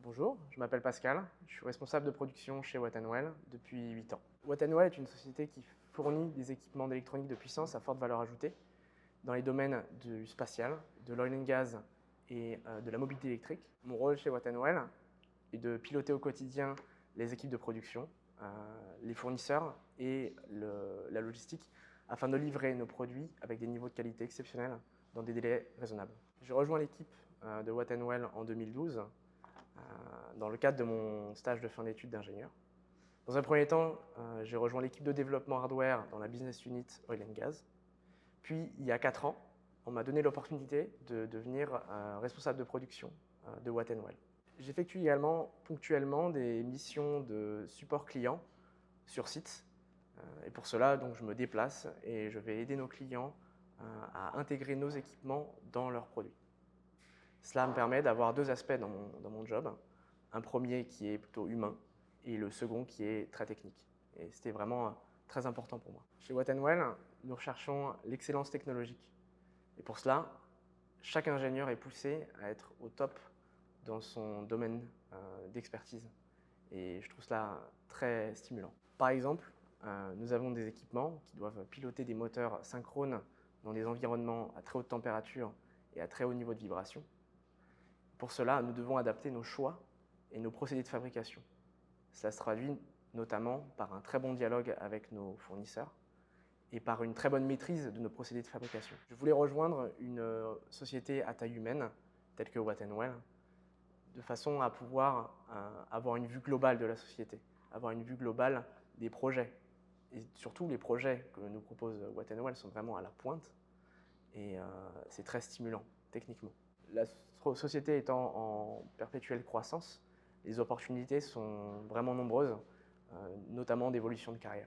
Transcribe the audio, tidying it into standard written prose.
Bonjour, je m'appelle Pascal, je suis responsable de production chez Watt & Well depuis 8 ans. Watt & Well est une société qui fournit des équipements d'électronique de puissance à forte valeur ajoutée dans les domaines du spatial, de l'oil and gas et de la mobilité électrique. Mon rôle chez Watt & Well est de piloter au quotidien les équipes de production, les fournisseurs et la logistique afin de livrer nos produits avec des niveaux de qualité exceptionnels dans des délais raisonnables. J'ai rejoint l'équipe de Watt & Well en 2012 dans le cadre de mon stage de fin d'études d'ingénieur. Dans un premier temps, j'ai rejoint l'équipe de développement hardware dans la business unit Oil and Gas. Puis, il y a 4 ans, on m'a donné l'opportunité de devenir responsable de production de Watt & Well. J'effectue également ponctuellement des missions de support client sur site. Et pour cela, donc, je me déplace et je vais aider nos clients à intégrer nos équipements dans leurs produits. Cela me permet d'avoir 2 aspects dans mon job. Un premier qui est plutôt humain et le second qui est très technique. Et c'était vraiment très important pour moi. Chez Watt & Well, nous recherchons l'excellence technologique. Et pour cela, chaque ingénieur est poussé à être au top dans son domaine d'expertise. Et je trouve cela très stimulant. Par exemple, nous avons des équipements qui doivent piloter des moteurs synchrones dans des environnements à très haute température et à très haut niveau de vibration. Pour cela, nous devons adapter nos choix et nos procédés de fabrication. Cela se traduit notamment par un très bon dialogue avec nos fournisseurs et par une très bonne maîtrise de nos procédés de fabrication. Je voulais rejoindre une société à taille humaine, telle que Watt & Well, de façon à pouvoir avoir une vue globale de la société, avoir une vue globale des projets. Et surtout, les projets que nous propose Watt & Well sont vraiment à la pointe et c'est très stimulant techniquement. La société étant en perpétuelle croissance, les opportunités sont vraiment nombreuses, notamment d'évolution de carrière.